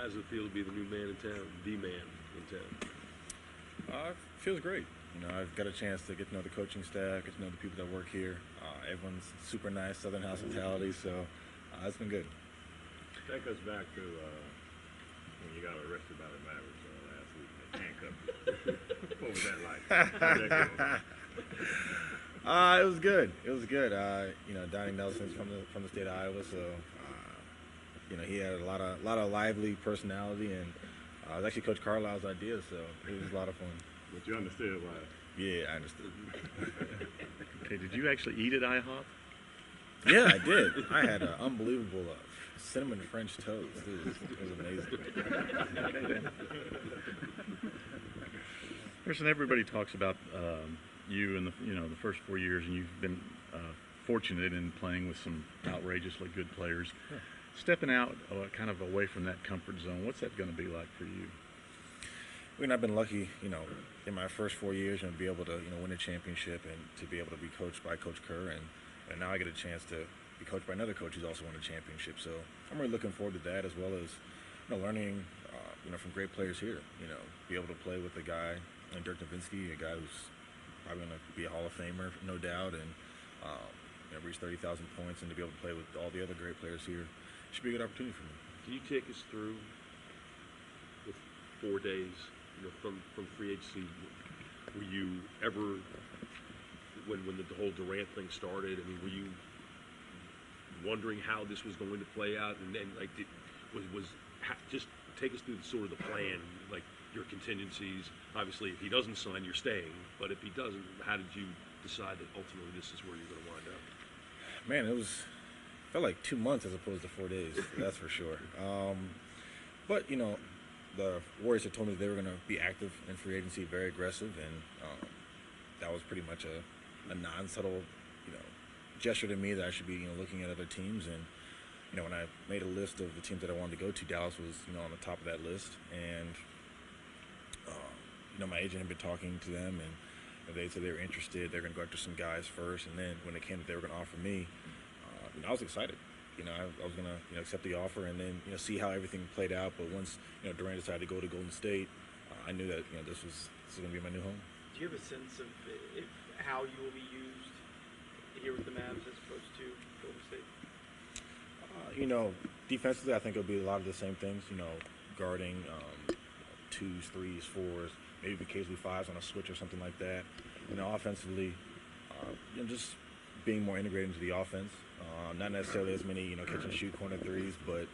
How does it feel to be the new man in town, the man in town? It feels great. I've got a chance to get to know the coaching staff, get to know the people that work here. Everyone's super nice, Southern hospitality, so it's been good. Take us back to when you got arrested by the Mavericks last week and they handcuffed you. What was that like? How'd that go? It was good. It was good. Donnie Nelson's from the state of Iowa, so he had a lot of lively personality, and it was actually Coach Carlisle's idea, so it was a lot of fun. But you understood why? Yeah, I understood. Okay, did you actually eat at IHOP? Yeah, I did. I had an unbelievable cinnamon French toast. It was amazing. Listen, everybody talks about you in the first 4 years, and you've been fortunate in playing with some outrageously good players. Yeah. Stepping out kind of away from that comfort zone, what's that going to be like for you? I've been lucky, in my first 4 years, to be able to, win a championship and to be able to be coached by Coach Kerr, and now I get a chance to be coached by another coach who's also won a championship. So I'm really looking forward to that, as well as, learning, from great players here. Be able to play with a guy like Dirk Nowitzki, a guy who's probably going to be a Hall of Famer, no doubt, and reach 30,000 points, and to be able to play with all the other great players here should be a good opportunity for me. Can you take us through the 4 days, from free agency? Were you ever, when the whole Durant thing started, were you wondering how this was going to play out? And then, just take us through sort of the plan, like your contingencies. Obviously, if he doesn't sign, you're staying. But if he doesn't, how did you decide that ultimately this is where you're going to wind up? Man, felt like 2 months as opposed to 4 days. That's for sure. But the Warriors had told me that they were going to be active in free agency, very aggressive, and that was pretty much a non-subtle, gesture to me that I should be, looking at other teams. And when I made a list of the teams that I wanted to go to, Dallas was, on the top of that list. And my agent had been talking to them, and they said they were interested. They're going to go after some guys first, and then when it came that they were going to offer me, I was excited. I was going to accept the offer and then see how everything played out. But once Durant decided to go to Golden State, I knew that this was going to be my new home. Do you have a sense of how you will be used here with the Mavs as opposed to Golden State? Defensively, I think it'll be a lot of the same things. Guarding, twos, threes, fours, maybe occasionally fives on a switch or something like that. Offensively, just being more integrated into the offense. Not necessarily as many, catch and shoot corner threes, but,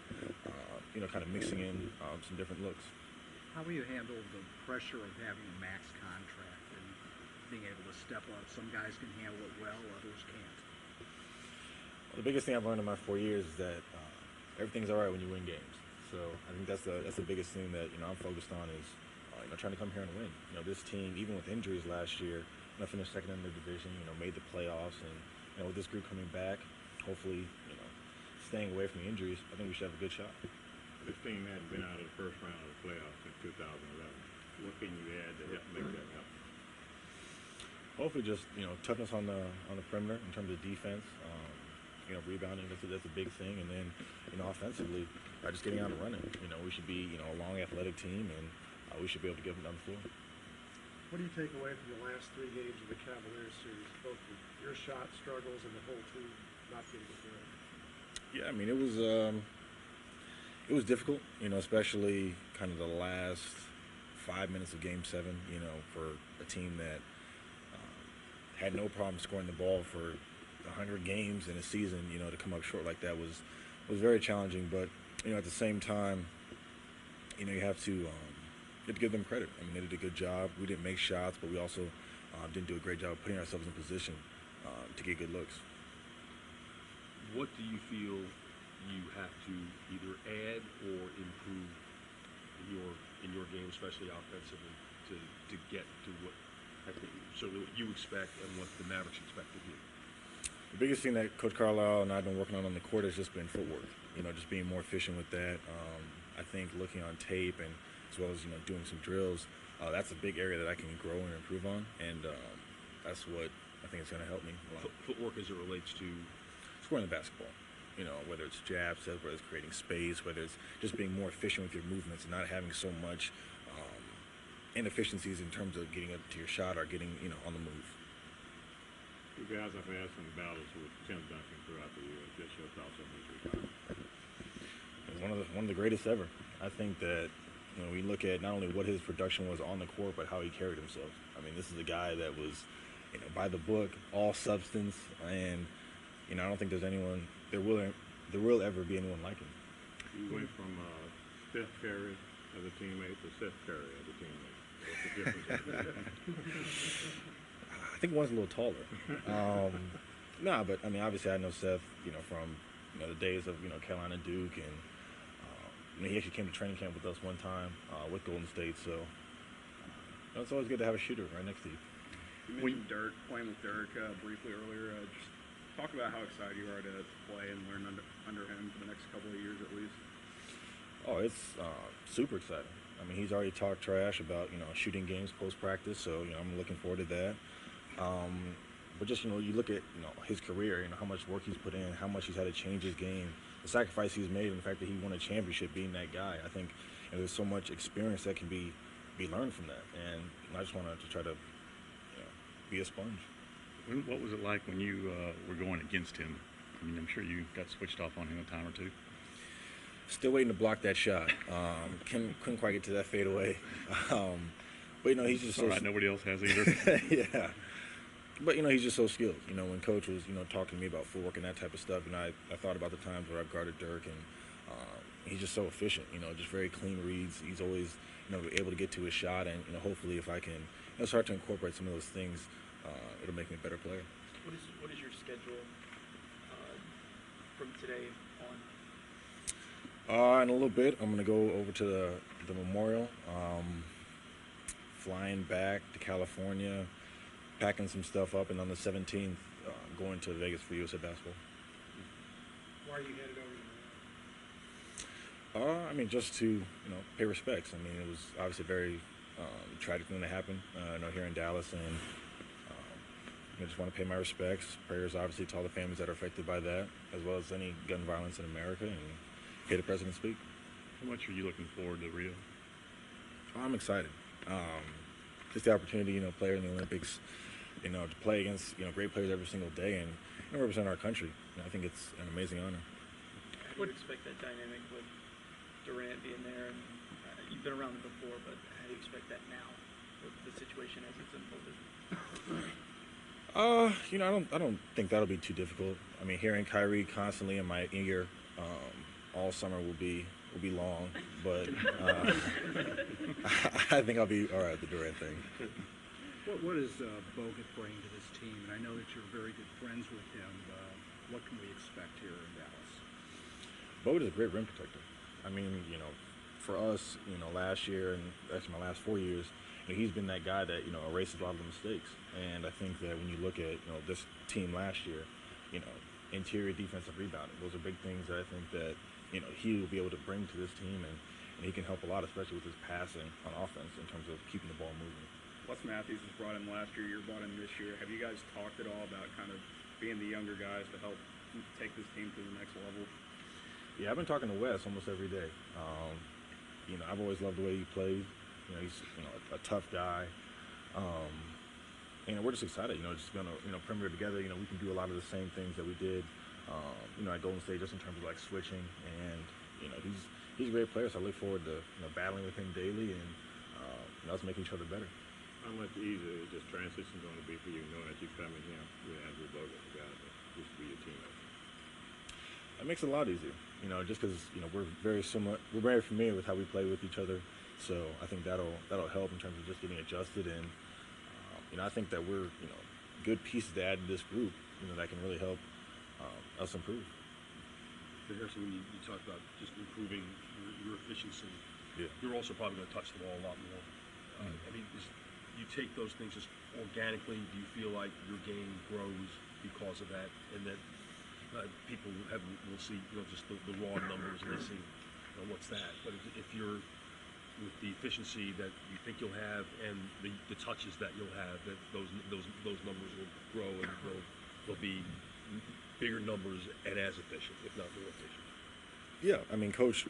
kind of mixing in some different looks. How will you handle the pressure of having a max contract and being able to step up? Some guys can handle it well, others can't. Well, the biggest thing I've learned in my 4 years is that everything's all right when you win games. So I think that's the biggest thing that I'm focused on is trying to come here and win. This team, even with injuries last year, finished second in the division. Made the playoffs, and with this group coming back, hopefully staying away from the injuries, I think we should have a good shot. This team hadn't been out of the first round of the playoffs since 2011. What can you add to help make that happen? Hopefully, just toughness on the perimeter in terms of defense. Rebounding, that's a big thing, and then offensively, just getting out and running. We should be a long athletic team, and we should be able to get them down the floor. What do you take away from the last 3 games of the Cavaliers series, both your shot struggles and the whole team not getting it through? Yeah, it was difficult, especially kind of the last 5 minutes of Game 7, for a team that had no problem scoring the ball for 100 games in a season, to come up short like that was very challenging. But, at the same time, you have to give them credit. They did a good job. We didn't make shots, but we also didn't do a great job of putting ourselves in position to get good looks. What do you feel you have to either add or improve in your game, especially offensively, to get to what I think certainly what you expect and what the Mavericks expect of you? The biggest thing that Coach Carlisle and I have been working on the court has just been footwork. Just being more efficient with that. I think looking on tape and as well as doing some drills, that's a big area that I can grow and improve on, and that's what I think is going to help me a lot. Footwork as it relates to scoring the basketball. you know, whether it's jab sets, whether it's creating space, whether it's just being more efficient with your movements and not having so much inefficiencies in terms of getting up to your shot or getting, you know, on the move. You guys have had some battles with Tim Duncan throughout the year. Just your thoughts on his retirement. It's one of the greatest ever. I think that, you know, we look at not only what his production was on the court, but how he carried himself. I mean, this is a guy that was, you know, by the book, all substance, and, you know, I don't think there will ever be anyone like him. You went from Steph Curry as a teammate to Steph Curry as a teammate. What's the difference? I think one's a little taller. Nah, but I mean, obviously, I know Seth, you know, from, you know, the days of, you know, Carolina, Duke, and I mean, he actually came to training camp with us one time with Golden State. So you know, it's always good to have a shooter right next to you. You mentioned Dirk, playing with Dirk briefly earlier. Just talk about how excited you are to play and learn under him for the next couple of years at least. Oh, it's super exciting. I mean, he's already talked trash about, you know, shooting games post-practice, so, you know, I'm looking forward to that. But just, you know, you look at, you know, his career, you know, how much work he's put in, how much he's had to change his game, the sacrifice he's made, and the fact that he won a championship being that guy. I think, you know, there's so much experience that can be learned from that, and I just wanted to try to, you know, be a sponge. What was it like when you were going against him? I mean, I'm sure you got switched off on him a time or two. Still waiting to block that shot. Couldn't quite get to that fadeaway. But, you know, he's just All so right, nobody else has either. yeah. But, you know, he's just so skilled. You know, when Coach was, you know, talking to me about footwork and that type of stuff, and I thought about the times where I've guarded Dirk, and he's just so efficient, you know, just very clean reads. He's always, you know, able to get to his shot, and, you know, hopefully if I can, you know, start to incorporate some of those things, it'll make me a better player. What is your schedule from today on? In a little bit, I'm going to go over to the Memorial, flying back to California, packing some stuff up, and on the 17th, going to Vegas for USA Basketball. Why are you headed over to I mean, just to, you know, pay respects. I mean, it was obviously a very tragic thing that happened, you know, here in Dallas, and I just want to pay my respects. Prayers, obviously, to all the families that are affected by that, as well as any gun violence in America, and hear the president speak. How much are you looking forward to Rio? I'm excited. Just the opportunity, you know, play in the Olympics, you know, to play against, you know, great players every single day, and, you know, represent our country. And I think it's an amazing honor. How do you expect that dynamic with Durant being there? And you've been around it before, but how do you expect that now with the situation as it's unfolded? You know, I don't think that'll be too difficult. I mean, hearing Kyrie constantly in my ear all summer will be long, but I think I'll be all right with the Durant thing. What does Bogut bring to this team? And I know that you're very good friends with him. What can we expect here in Dallas? Bogut is a great rim protector. I mean, you know, for us, you know, last year and actually my last 4 years, you know, he's been that guy that, you know, erases a lot of the mistakes. And I think that when you look at, you know, this team last year, you know, interior defensive rebounding, those are big things that I think that, you know, he will be able to bring to this team, and he can help a lot, especially with his passing on offense in terms of keeping the ball moving. Wes Matthews was brought in last year. You're brought in this year. Have you guys talked at all about kind of being the younger guys to help take this team to the next level? Yeah, I've been talking to Wes almost every day. You know, I've always loved the way he plays. You know, he's, you know, a tough guy. And we're just excited, you know, just going to, you know, premier together. You know, we can do a lot of the same things that we did, you know, at Golden State, just in terms of like switching. And, you know, he's a great player, so I look forward to, you know, battling with him daily and, you know, us making each other better. How much easier is this transition going to be for you, knowing that you're coming here with Andrew Bogut, the guy that used to be your teammate? It makes it a lot easier, you know, just because, you know, we're very familiar with how we play with each other. So I think that'll help in terms of just getting adjusted, and you know, I think that we're, you know, good pieces to add to this group, you know, that can really help us improve. So Harrison, when you talk about just improving your efficiency, Yeah. you're also probably going to touch the ball a lot more. I mean, you take those things just organically. Do you feel like your game grows because of that, and that people will see, you know, just the raw numbers, and they see, you know, what's that? But if you're with the efficiency that you think you'll have and the touches that you'll have, that those numbers will grow, and they'll be bigger numbers and as efficient, if not more efficient. Yeah, I mean, Coach,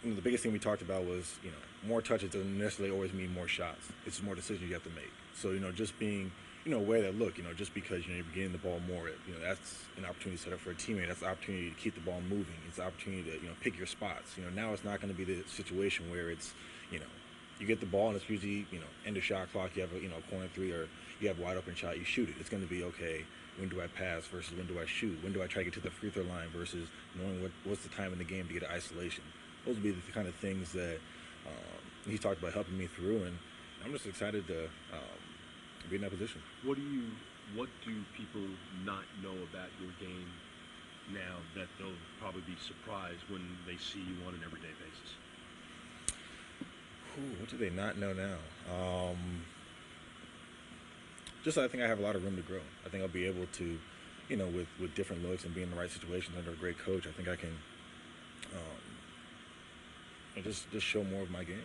the biggest thing we talked about was, more touches doesn't necessarily always mean more shots. It's more decisions you have to make. So, just being, aware that, look, just because, you're getting the ball more, that's an opportunity set up for a teammate. That's an opportunity to keep the ball moving. It's an opportunity to, pick your spots. Now it's not going to be the situation where it's, you get the ball and it's usually, end of shot clock, you have a corner three, or you have a wide open shot, you shoot it. It's going to be, okay, when do I pass versus when do I shoot? When do I try to get to the free throw line versus knowing what's the time in the game to get an isolation? Those would be the kind of things that he talked about helping me through, and I'm just excited to be in that position. What do people not know about your game now that they'll probably be surprised when they see you on an everyday basis? What do they not know now? Just I think I have a lot of room to grow. I think I'll be able to, with different looks and being in the right situations under a great coach, I think I can just show more of my game.